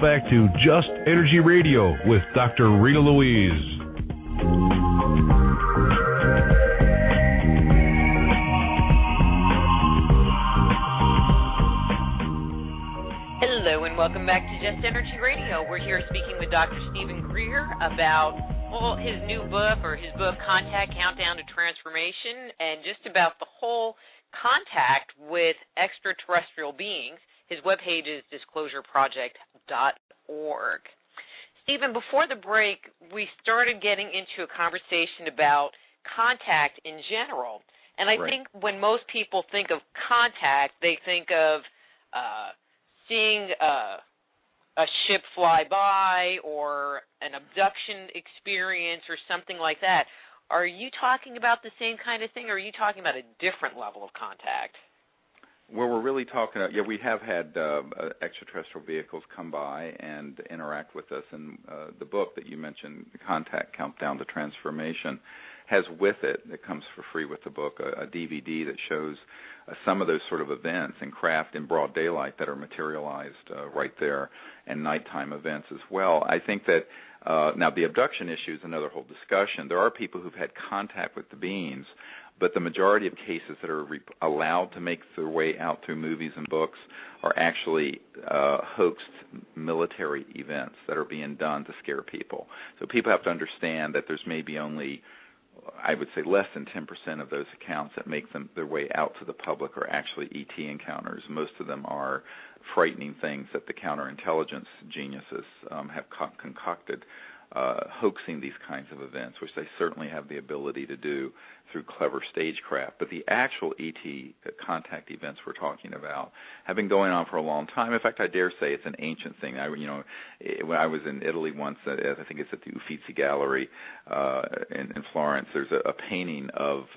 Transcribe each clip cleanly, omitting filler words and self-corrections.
back to Just Energy Radio with Dr. Rita Louise. Hello and welcome back to Just Energy Radio. We're here speaking with Dr. Steven Greer about his new book, or his book, Contact, Countdown to Transformation, and just about the whole contact with extraterrestrial beings. His webpage is disclosureproject.org. Stephen, before the break, we started getting into a conversation about contact in general. And I think when most people think of contact, they think of seeing a ship fly by or an abduction experience or something like that. Are you talking about the same kind of thing, or are you talking about a different level of contact? Well, we're really talking about, we have had extraterrestrial vehicles come by and interact with us, and the book that you mentioned, Contact, Countdown to Transformation, has with it comes for free with the book, a DVD that shows some of those sort of events in craft in broad daylight that are materialized right there, and nighttime events as well. I think that now the abduction issue is another whole discussion. There are people who've had contact with the beings, but the majority of cases that are allowed to make their way out through movies and books are actually hoaxed military events that are being done to scare people. So people have to understand that there's maybe only, I would say, less than 10% of those accounts that make their way out to the public are actually ET encounters. Most of them are frightening things that the counterintelligence geniuses have concocted, hoaxing these kinds of events, which they certainly have the ability to do through clever stagecraft. But the actual ET contact events we're talking about have been going on for a long time. In fact, I dare say it's an ancient thing. When I was in Italy once, I think it's at the Uffizi Gallery in Florence, there's a painting of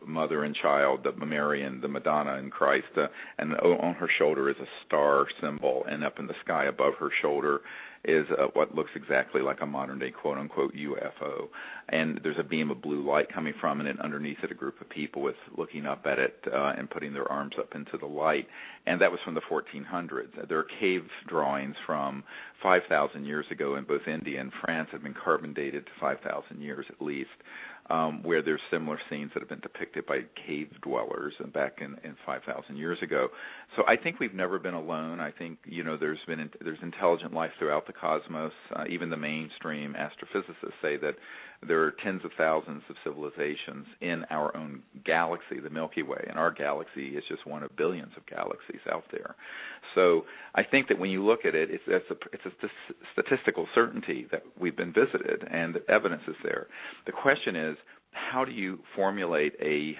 mother and child, the Mary and the Madonna and Christ, and on her shoulder is a star symbol, and up in the sky above her shoulder is what looks exactly like a modern-day quote-unquote UFO. And there's a beam of blue light coming from it, and underneath it a group of people with looking up at it and putting their arms up into the light. And that was from the 1400s. There are cave drawings from 5,000 years ago in both India and France have been carbon dated to 5,000 years at least, where there's similar scenes that have been depicted by cave dwellers back in 5,000 years ago. So I think we've never been alone. I think there's intelligent life throughout the cosmos. Even the mainstream astrophysicists say that there are tens of thousands of civilizations in our own galaxy, the Milky Way, and our galaxy is just one of billions of galaxies out there. So I think that when you look at it, it's a statistical certainty that we've been visited, and the evidence is there. The question is, how do you formulate a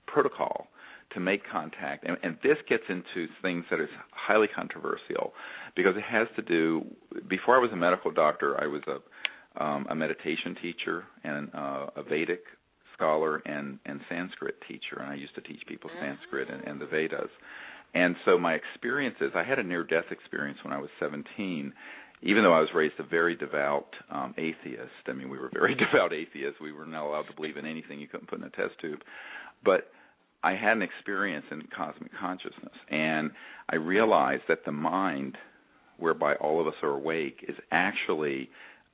protocol to make contact? And this gets into things that is highly controversial, because it has to do, before I was a medical doctor, I was a meditation teacher and a Vedic scholar and Sanskrit teacher, and I used to teach people Sanskrit and the Vedas. And so my experiences, I had a near-death experience when I was 17, even though I was raised a very devout atheist. I mean, we were very devout atheists. We were not allowed to believe in anything you couldn't put in a test tube. But I had an experience in cosmic consciousness, and I realized that the mind, whereby all of us are awake, is actually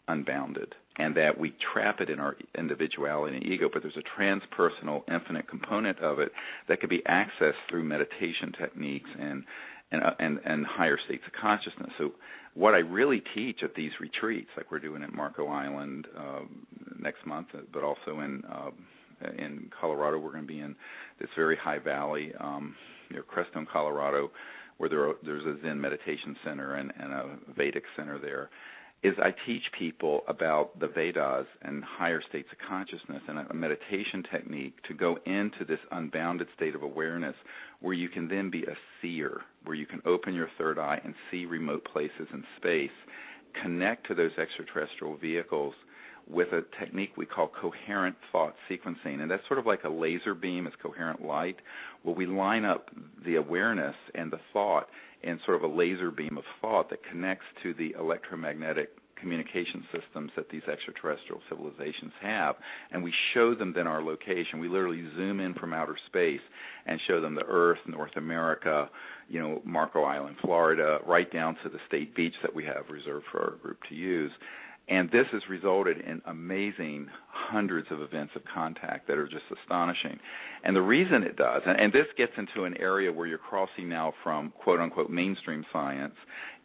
unbounded, and that we trap it in our individuality and ego, but there's a transpersonal, infinite component of it that could be accessed through meditation techniques and higher states of consciousness. So what I really teach at these retreats, like we're doing at Marco Island next month, but also in Colorado, we're going to be in this very high valley near Crestone, Colorado, where there's a Zen meditation center and a Vedic center there, is I teach people about the Vedas and higher states of consciousness and a meditation technique to go into this unbounded state of awareness where you can then be a seer, where you can open your third eye and see remote places in space, connect to those extraterrestrial vehicles with a technique we call coherent thought sequencing. And that's sort of like a laser beam, it's coherent light, where we line up the awareness and the thought in sort of a laser beam of thought that connects to the electromagnetic communication systems that these extraterrestrial civilizations have, and we show them then our location. We literally zoom in from outer space and show them the Earth, North America, Marco Island, Florida, right down to the state beach that we have reserved for our group to use. And this has resulted in amazing hundreds of events of contact that are just astonishing. And the reason it does, and this gets into an area where you're crossing now from quote-unquote mainstream science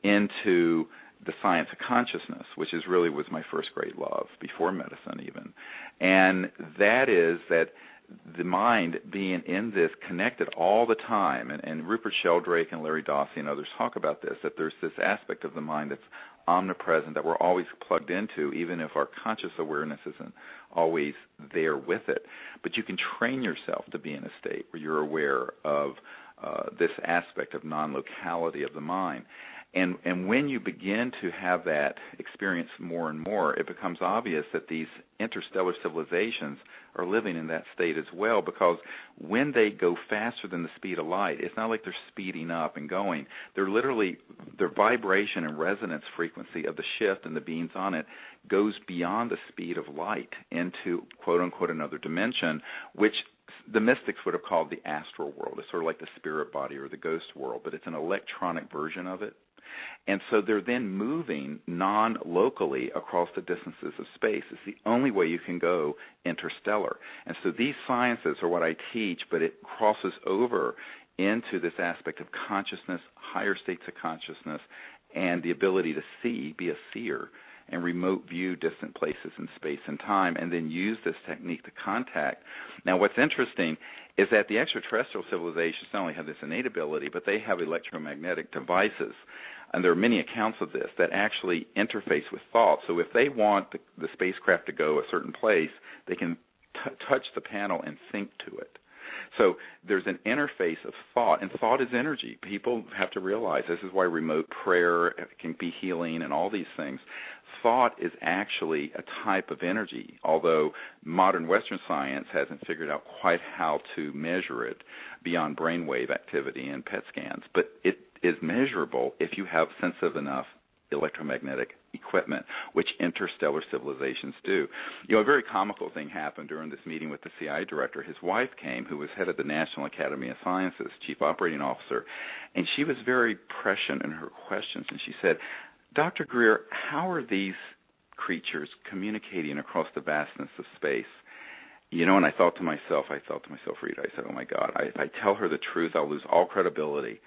into the science of consciousness, which was my first great love, before medicine even. And that is that the mind being in this connected all the time, and Rupert Sheldrake and Larry Dossey and others talk about this, that there's this aspect of the mind that's omnipresent, that we're always plugged into, even if our conscious awareness isn't always there with it. But you can train yourself to be in a state where you're aware of this aspect of non-locality of the mind. And when you begin to have that experience more and more, it becomes obvious that these interstellar civilizations are living in that state as well, because when they go faster than the speed of light, it's not like they're speeding up and going. They're literally, their vibration and resonance frequency of the shift and the beings on it goes beyond the speed of light into, quote-unquote, another dimension, which the mystics would have called the astral world. It's sort of like the spirit body or the ghost world, but it's an electronic version of it. And so they're then moving non-locally across the distances of space. It's the only way you can go interstellar. And so these sciences are what I teach, but it crosses over into this aspect of consciousness, higher states of consciousness, and the ability to see, be a seer, and remote view distant places in space and time, and then use this technique to contact. Now, what's interesting is that the extraterrestrial civilizations not only have this innate ability, but they have electromagnetic devices, and there are many accounts of this, that actually interface with thought. So if they want the spacecraft to go a certain place, they can touch the panel and think to it. So there's an interface of thought, and thought is energy. People have to realize this is why remote prayer can be healing and all these things. Thought is actually a type of energy, although modern Western science hasn't figured out quite how to measure it beyond brainwave activity and PET scans. But it is measurable if you have sensitive enough electromagnetic equipment, which interstellar civilizations do. A very comical thing happened during this meeting with the CIA director. His wife came, who was head of the National Academy of Sciences, chief operating officer, and she was very prescient in her questions, and she said, Dr. Greer, how are these creatures communicating across the vastness of space? And I thought to myself, Rita, I said, oh my God, if I tell her the truth, I'll lose all credibility.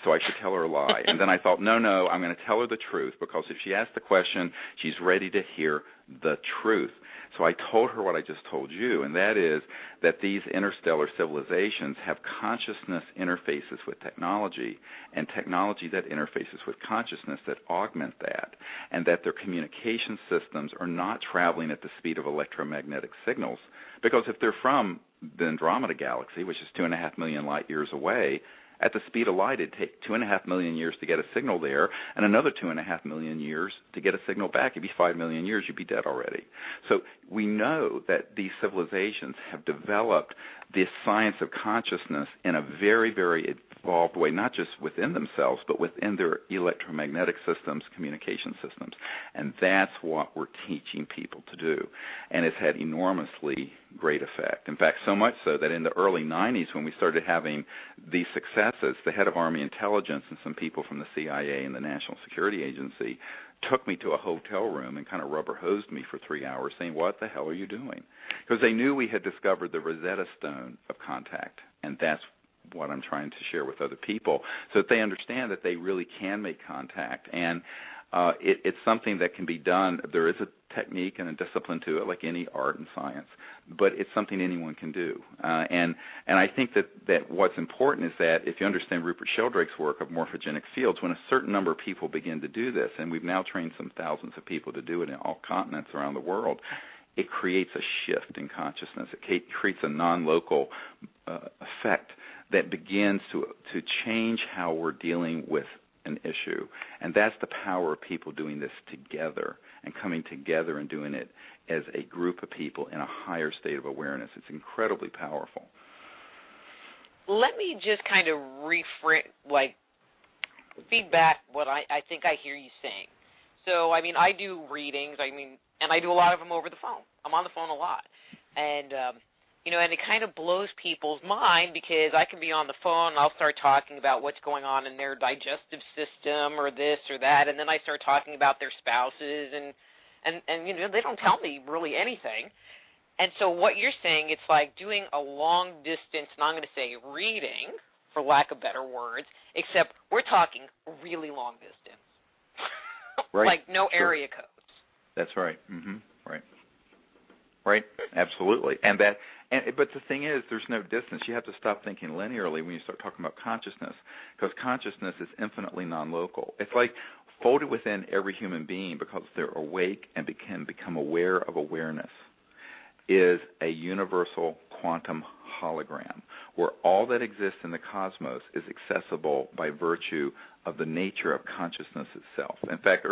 So I should tell her a lie. And then I thought, no, I'm going to tell her the truth, because if she asks the question, she's ready to hear the truth. So I told her what I just told you, and that is that these interstellar civilizations have consciousness interfaces with technology, and technology that interfaces with consciousness that augment that, and that their communication systems are not traveling at the speed of electromagnetic signals. Because if they're from the Andromeda galaxy, which is 2.5 million light years away, at the speed of light, it'd take 2.5 million years to get a signal there, and another 2.5 million years to get a signal back. It'd be 5 million years, you'd be dead already. So we know that these civilizations have developed this science of consciousness in a very, very evolved way, not just within themselves, but within their electromagnetic systems, communication systems. And that's what we're teaching people to do. And it's had enormously great effect. In fact, so much so that in the early 90s, when we started having these successes, the head of Army Intelligence and some people from the CIA and the National Security Agency took me to a hotel room and kind of rubber hosed me for 3 hours, saying, what the hell are you doing? Because they knew we had discovered the Rosetta Stone of contact, and that's what I'm trying to share with other people, so that they understand that they really can make contact. And it's something that can be done. There is a technique and a discipline to it, like any art and science, but it's something anyone can do. And I think that what's important is that if you understand Rupert Sheldrake's work of morphogenic fields, when a certain number of people begin to do this, and we've now trained some thousands of people to do it in all continents around the world, it creates a shift in consciousness. It creates a non-local effect that begins to change how we're dealing with an issue. And that's the power of people doing this together and coming together and doing it as a group of people in a higher state of awareness. It's incredibly powerful. Let me just kind of feedback what I think I hear you saying. So, I mean, I do readings, and I do a lot of them over the phone. I'm on the phone a lot. And, and it kind of blows people's mind because I can be on the phone and I'll start talking about what's going on in their digestive system or this or that, and then I start talking about their spouses, and they don't tell me really anything. And so what you're saying, it's like doing a long distance, and I'm going to say reading, for lack of better words, except we're talking really long distance. Right. Like no area codes. That's right. Right. Absolutely. But the thing is, there's no distance. You have to stop thinking linearly when you start talking about consciousness, because consciousness is infinitely non-local. It's like folded within every human being, because they're awake and can become aware of awareness, is a universal quantum hologram where all that exists in the cosmos is accessible by virtue of the nature of consciousness itself. In fact,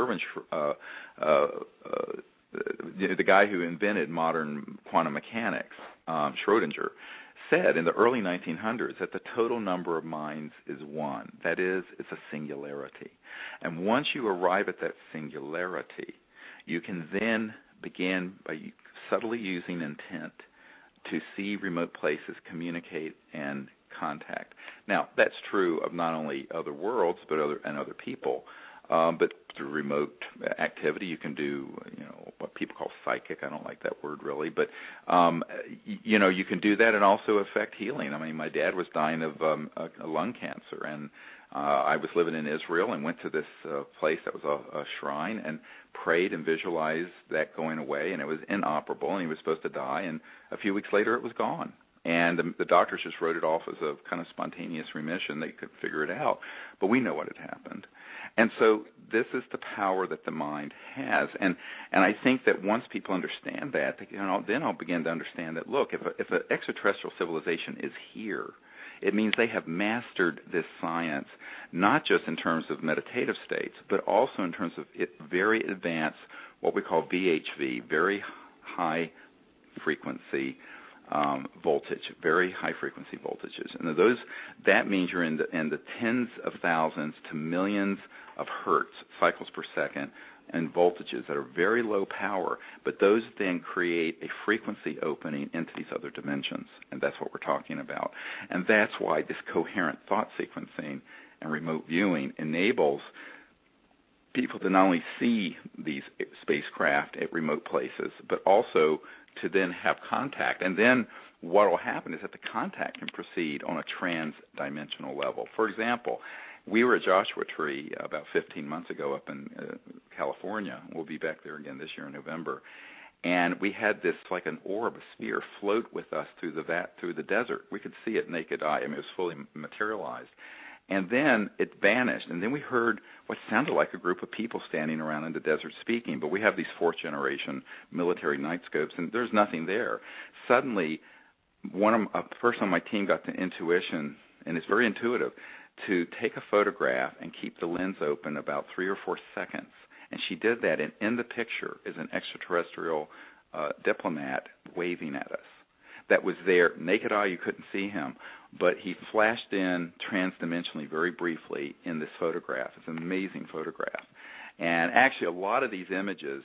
the guy who invented modern quantum mechanics, Schrodinger, said in the early 1900s that the total number of minds is one. That is, it's a singularity. And once you arrive at that singularity, you can then begin by subtly using intent to see remote places, communicate, and contact. Now, that's true of not only other worlds but other people. But through remote activity, you can do, what people call psychic. I don't like that word really, but you can do that and also affect healing. I mean, my dad was dying of a lung cancer, and I was living in Israel and went to this place that was a shrine and prayed and visualized that going away, and it was inoperable, and he was supposed to die, and a few weeks later it was gone. And the doctors just wrote it off as a kind of spontaneous remission. They could figure it out, but we know what had happened. And so this is the power that the mind has. And I think that once people understand that, then I'll begin to understand that, look, if an extraterrestrial civilization is here, it means they have mastered this science, not just in terms of meditative states, but also in terms of very advanced, what we call VHV, very high frequency voltage, very high frequency voltages, and that means you're in the tens of thousands to millions of hertz, cycles per second, and voltages that are very low power, but those then create a frequency opening into these other dimensions, and that's what we're talking about. And that's why this coherent thought sequencing and remote viewing enables people to not only see these spacecraft at remote places, but also to then have contact. And then what will happen is that the contact can proceed on a trans-dimensional level. For example, we were at Joshua Tree about 15 months ago up in California. We'll be back there again this year in November. And we had this, like an orb, a sphere, float with us through the desert. We could see it naked eye. I mean, it was fully materialized. And then it vanished, and then we heard what sounded like a group of people standing around in the desert speaking, but we have these fourth-generation military night scopes, and there's nothing there. Suddenly, a person on my team got the intuition, and it's very intuitive, to take a photograph and keep the lens open about 3 or 4 seconds. And she did that, and in the picture is an extraterrestrial diplomat waving at us. That was there, naked eye, you couldn't see him, but he flashed in transdimensionally very briefly in this photograph. It's an amazing photograph. And actually a lot of these images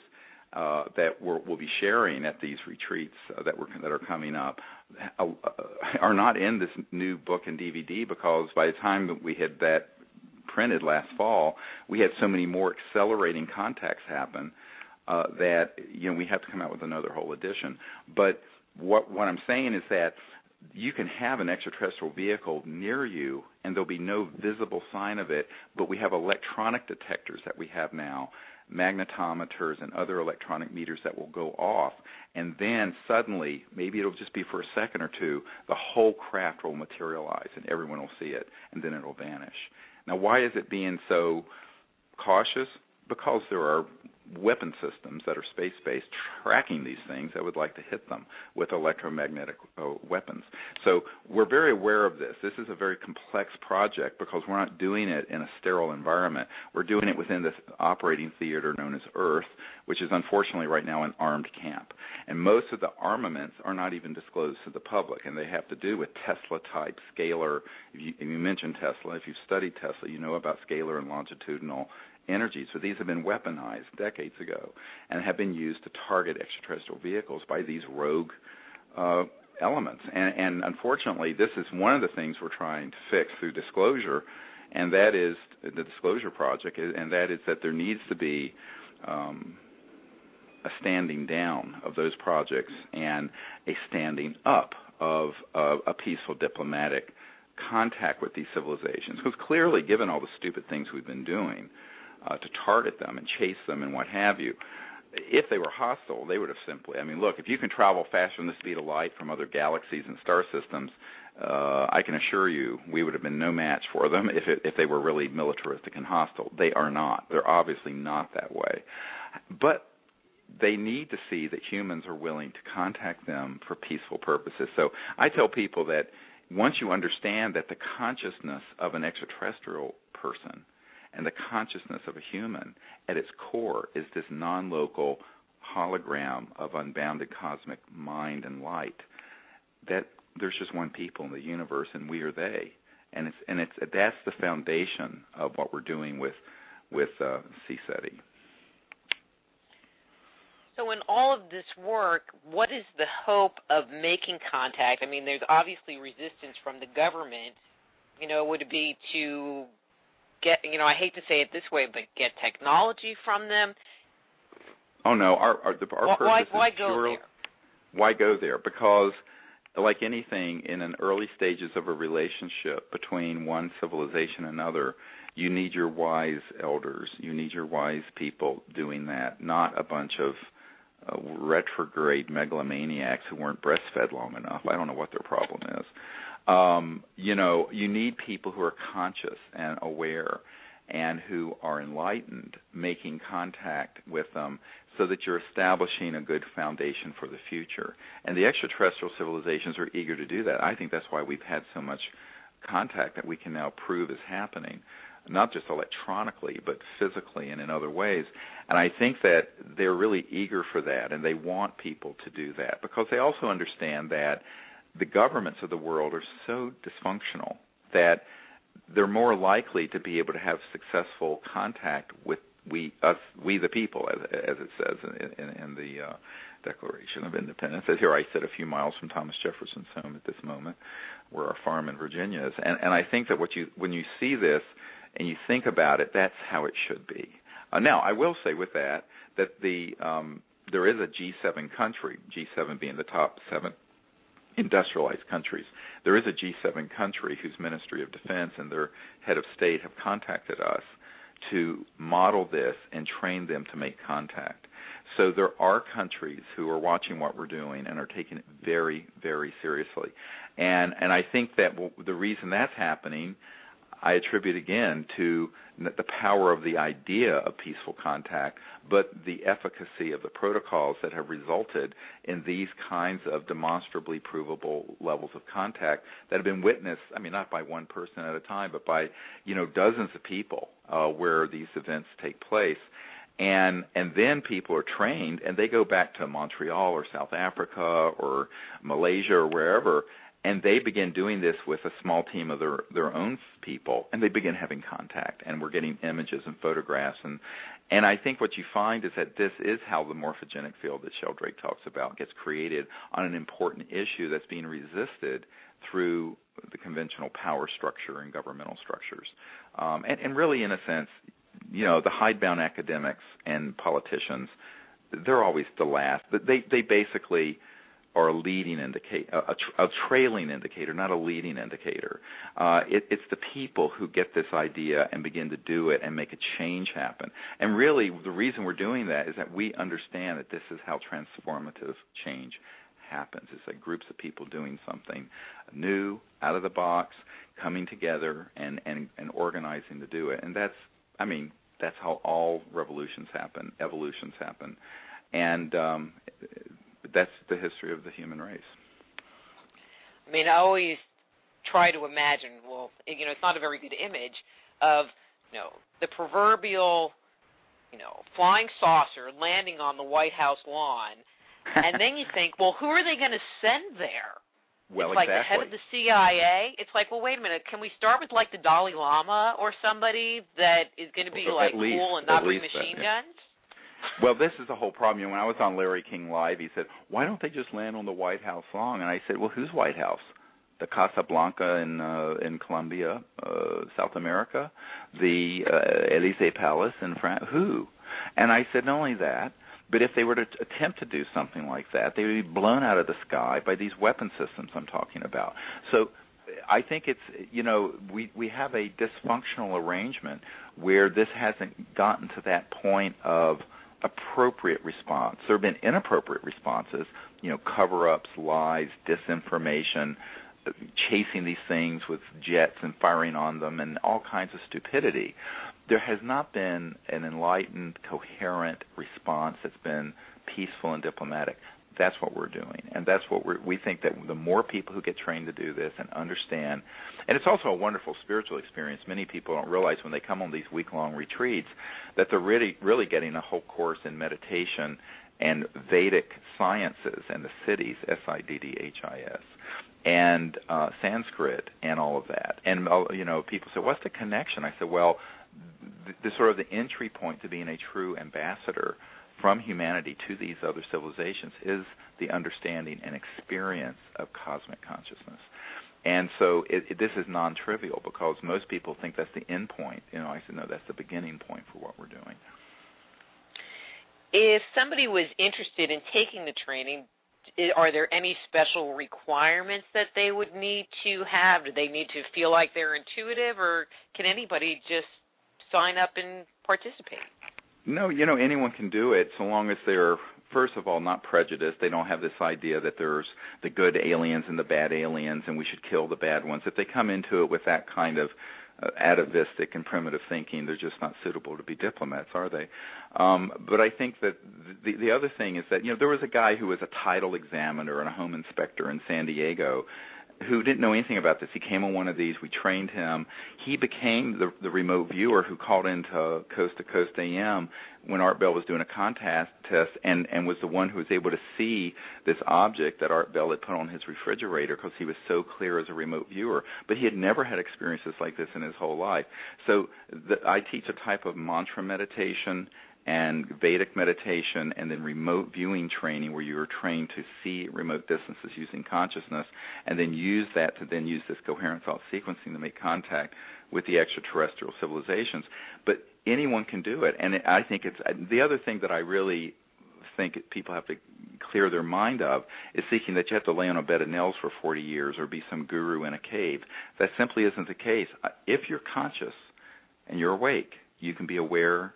that we'll be sharing at these retreats that are coming up are not in this new book and DVD, because by the time that we had that printed last fall, we had so many more accelerating contacts happen that we have to come out with another whole edition. But what I'm saying is that you can have an extraterrestrial vehicle near you, and there'll be no visible sign of it, but we have electronic detectors that we have now, magnetometers and other electronic meters that will go off, and then suddenly, maybe it'll just be for a second or two, the whole craft will materialize, and everyone will see it, and then it'll vanish. Now, why is it being so cautious? Because there are weapon systems that are space-based tracking these things that would like to hit them with electromagnetic weapons. So we're very aware of this. This is a very complex project because we're not doing it in a sterile environment. We're doing it within this operating theater known as Earth, which is unfortunately right now an armed camp. And most of the armaments are not even disclosed to the public, and they have to do with Tesla-type scalar. If you mentioned Tesla, if you've studied Tesla, you know about scalar and longitudinal energies, but these have been weaponized decades ago and have been used to target extraterrestrial vehicles by these rogue elements. And unfortunately, this is one of the things we're trying to fix through disclosure, and that is the Disclosure Project, and that is that there needs to be a standing down of those projects and a standing up of a peaceful diplomatic contact with these civilizations. Because clearly, given all the stupid things we've been doing to target them and chase them and what have you, if they were hostile, they would have simply, I mean, look, if you can travel faster than the speed of light from other galaxies and star systems, I can assure you we would have been no match for them if they were really militaristic and hostile. They are not. They're obviously not that way. But they need to see that humans are willing to contact them for peaceful purposes. So I tell people that once you understand that the consciousness of an extraterrestrial person and the consciousness of a human at its core is this non-local hologram of unbounded cosmic mind and light, that there's just one people in the universe and we are they. And that's the foundation of what we're doing with CSETI. So in all of this work, what is the hope of making contact? I mean, there's obviously resistance from the government. Would it be to get, I hate to say it this way, but get technology from them? Oh, no. Our purpose why is go pure. there? Why go there? Because, like anything, in an early stages of a relationship between one civilization and another, you need your wise elders. You need your wise people doing that, not a bunch of retrograde megalomaniacs who weren't breastfed long enough. I don't know what their problem is. You need people who are conscious and aware and who are enlightened, making contact with them so that you're establishing a good foundation for the future. And the extraterrestrial civilizations are eager to do that. I think that's why we've had so much contact that we can now prove is happening, not just electronically, but physically and in other ways. And I think that they're really eager for that, and they want people to do that because they also understand that the governments of the world are so dysfunctional that they're more likely to be able to have successful contact with we the people, as it says in the Declaration of Independence. As here I sit a few miles from Thomas Jefferson's home at this moment, where our farm in Virginia is. And I think that when you see this and you think about it, that's how it should be. Now, I will say with that there is a G7 country, G7 being the top 7 industrialized countries. There is a G7 country whose Ministry of Defense and their head of state have contacted us to model this and train them to make contact. So there are countries who are watching what we're doing and are taking it very, very seriously. And I think that the reason that's happening, I attribute again to the power of the idea of peaceful contact, but the efficacy of the protocols that have resulted in these kinds of demonstrably provable levels of contact that have been witnessed, I mean, not by one person at a time, but by, dozens of people where these events take place. And then people are trained, and they go back to Montreal or South Africa or Malaysia or wherever, and they begin doing this with a small team of their own people, and they begin having contact, and we're getting images and photographs. And I think what you find is that this is how the morphogenic field that Sheldrake talks about gets created on an important issue that's being resisted through the conventional power structure and governmental structures. And really, in a sense, the hidebound academics and politicians, they're always the last. But they basically are a leading indicator, a trailing indicator, not a leading indicator. It's the people who get this idea and begin to do it and make a change happen. And really, the reason we're doing that is that we understand that this is how transformative change happens. It's like groups of people doing something new, out of the box, coming together and organizing to do it. And that's how all revolutions happen, evolutions happen. And that's the history of the human race. I mean, I always try to imagine, it's not a very good image of, the proverbial, flying saucer landing on the White House lawn. And then you think, well, who are they going to send there? Well, it's like exactly. the head of the CIA. It's like, well, wait a minute. Can we start with like the Dalai Lama or somebody that is going to be like cool and not bring machine guns? Well, this is the whole problem. When I was on Larry King Live, he said, "Why don't they just land on the White House lawn?" And I said, "Well, whose White House? The Casa Blanca in Colombia, South America, the Élysée Palace in France. Who?" And I said, not only that, but if they were to attempt to do something like that, they would be blown out of the sky by these weapon systems I'm talking about. So I think it's, we have a dysfunctional arrangement where this hasn't gotten to that point of appropriate response. There have been inappropriate responses, cover-ups, lies, disinformation, chasing these things with jets and firing on them and all kinds of stupidity. There has not been an enlightened, coherent response that's been peaceful and diplomatic. That's what we're doing, and that's what we think that the more people who get trained to do this and understand, and it's also a wonderful spiritual experience. Many people don't realize when they come on these week-long retreats that they're really getting a whole course in meditation and Vedic sciences and the Siddhis, Siddhis, and Sanskrit and all of that. And people say, "What's the connection?" I said, "Well, the sort of the entry point to being a true ambassador from humanity to these other civilizations is the understanding and experience of cosmic consciousness." And so this is non-trivial because most people think that's the end point. I said, no, that's the beginning point for what we're doing. If somebody was interested in taking the training, are there any special requirements that they would need to have? Do they need to feel like they're intuitive, or can anybody just sign up and participate? No, anyone can do it so long as they're, first of all, not prejudiced. They don't have this idea that there's the good aliens and the bad aliens and we should kill the bad ones. If they come into it with that kind of atavistic and primitive thinking, they're just not suitable to be diplomats, are they? But I think that the other thing is that, there was a guy who was a title examiner and a home inspector in San Diego who didn't know anything about this. He came on one of these. We trained him. He became the remote viewer who called into Coast to Coast AM when Art Bell was doing a contest test and was the one who was able to see this object that Art Bell had put on his refrigerator because he was so clear as a remote viewer. But he had never had experiences like this in his whole life. So I teach a type of mantra meditation and Vedic meditation, and then remote viewing training where you are trained to see remote distances using consciousness, and then use that to then use this coherent thought sequencing to make contact with the extraterrestrial civilizations. But anyone can do it, and I think it's the other thing that I really think people have to clear their mind of is thinking that you have to lay on a bed of nails for 40 years or be some guru in a cave. That simply isn't the case. If you're conscious and you're awake, you can be aware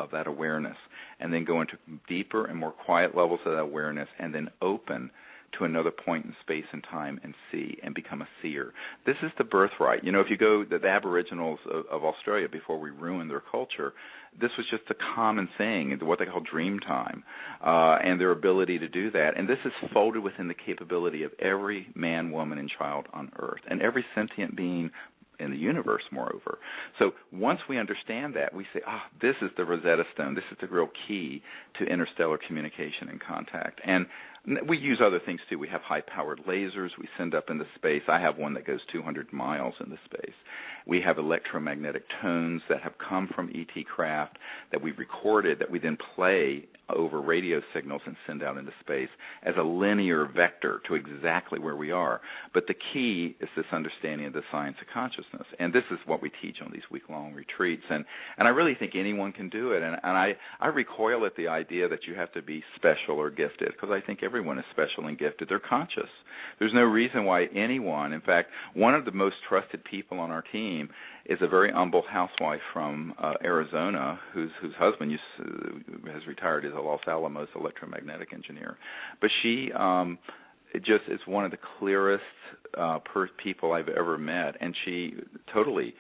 of that awareness and then go into deeper and more quiet levels of that awareness and then open to another point in space and time and see and become a seer. This is the birthright. If you go to the Aboriginals of Australia before we ruined their culture, this was just a common thing, what they call dream time, and their ability to do that. And this is folded within the capability of every man, woman, and child on Earth and every sentient being in the universe, moreover. So once we understand that, we say, this is the Rosetta Stone. This is the real key to interstellar communication and contact. And we use other things, too. We have high-powered lasers we send up into space. I have one that goes 200 miles into space. We have electromagnetic tones that have come from ET craft that we recorded that we then play over radio signals and send out into space as a linear vector to exactly where we are. But the key is this understanding of the science of consciousness. And this is what we teach on these week-long retreats. And I really think anyone can do it. And I recoil at the idea that you have to be special or gifted, because I think everyone is special and gifted. They're conscious. There's no reason why anyone, in fact, one of the most trusted people on our team is a very humble housewife from Arizona whose husband has retired as a Los Alamos electromagnetic engineer. But she just is one of the clearest people I've ever met, and she totally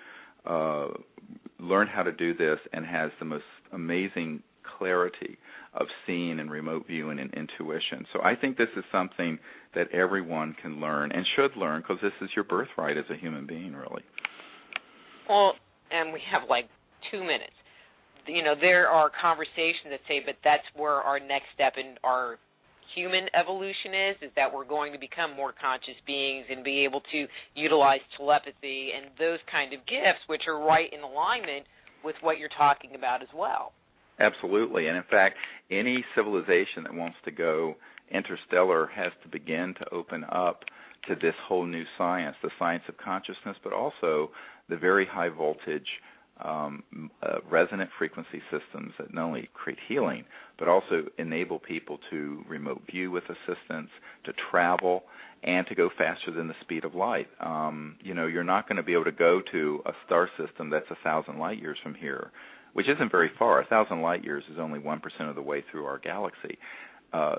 learned how to do this and has the most amazing clarity of seeing and remote viewing and intuition. So I think this is something that everyone can learn and should learn, because this is your birthright as a human being, really. Well, and we have like 2 minutes. There are conversations that say, but that's where our next step in our human evolution is that we're going to become more conscious beings and be able to utilize telepathy and those kind of gifts, which are right in alignment with what you're talking about as well. Absolutely. And in fact, any civilization that wants to go interstellar has to begin to open up to this whole new science, the science of consciousness, but also the very high voltage resonant frequency systems that not only create healing, but also enable people to remote view with assistance, to travel, and to go faster than the speed of light. You're not going to be able to go to a star system that's 1,000 light years from here, which isn't very far. 1,000 light years is only 1% of the way through our galaxy.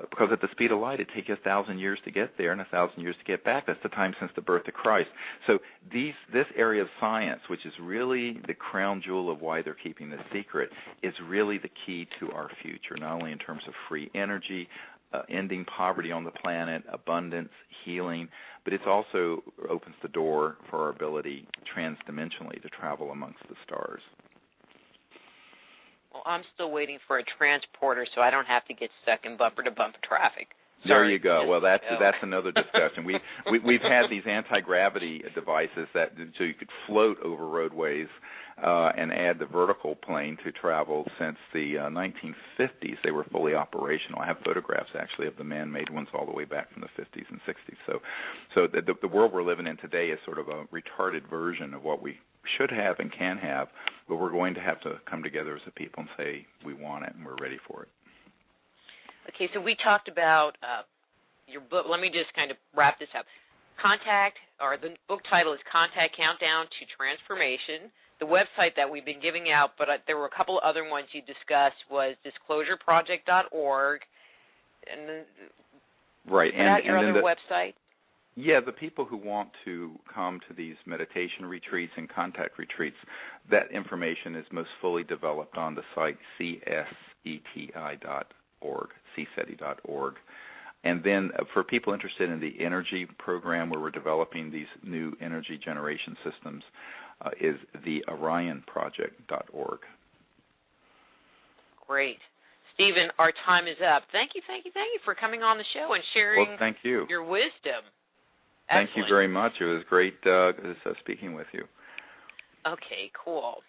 Because at the speed of light, it takes 1,000 years to get there and 1,000 years to get back. That's the time since the birth of Christ. So this area of science, which is really the crown jewel of why they're keeping this secret, is really the key to our future, not only in terms of free energy, ending poverty on the planet, abundance, healing, but it also opens the door for our ability transdimensionally to travel amongst the stars. Well, I'm still waiting for a transporter so I don't have to get stuck in bumper-to-bumper traffic. There you go. Well, that's another discussion. We've had these anti-gravity devices so you could float over roadways and add the vertical plane to travel since the 1950s. They were fully operational. I have photographs actually of the man-made ones all the way back from the 50s and 60s. So the world we're living in today is sort of a retarded version of what we should have and can have, but we're going to have to come together as a people and say we want it and we're ready for it. Okay, so we talked about your book. Let me just kind of wrap this up. The book title is Contact Countdown to Transformation. The website that we've been giving out, but there were a couple of other ones you discussed, was disclosureproject.org. Right. And your other website? Yeah, the people who want to come to these meditation retreats and contact retreats, that information is most fully developed on the site cseti.org. And then for people interested in the energy program where we're developing these new energy generation systems, is the orionproject.org. Great. Stephen, our time is up. Thank you for coming on the show and sharing your wisdom. Thank you very much. It was great speaking with you. Okay, cool.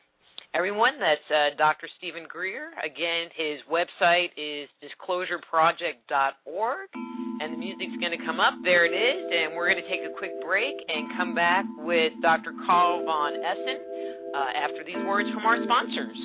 Everyone, that's Dr. Steven Greer. Again, his website is disclosureproject.org, and the music's going to come up. There it is, and we're going to take a quick break and come back with Dr. Carl von Essen after these words from our sponsors.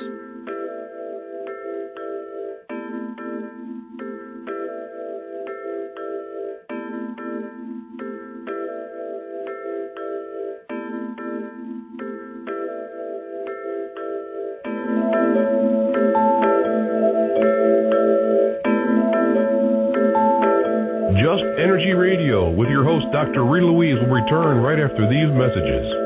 Just Energy Radio with your host, Dr. Rita Louise, will return right after these messages.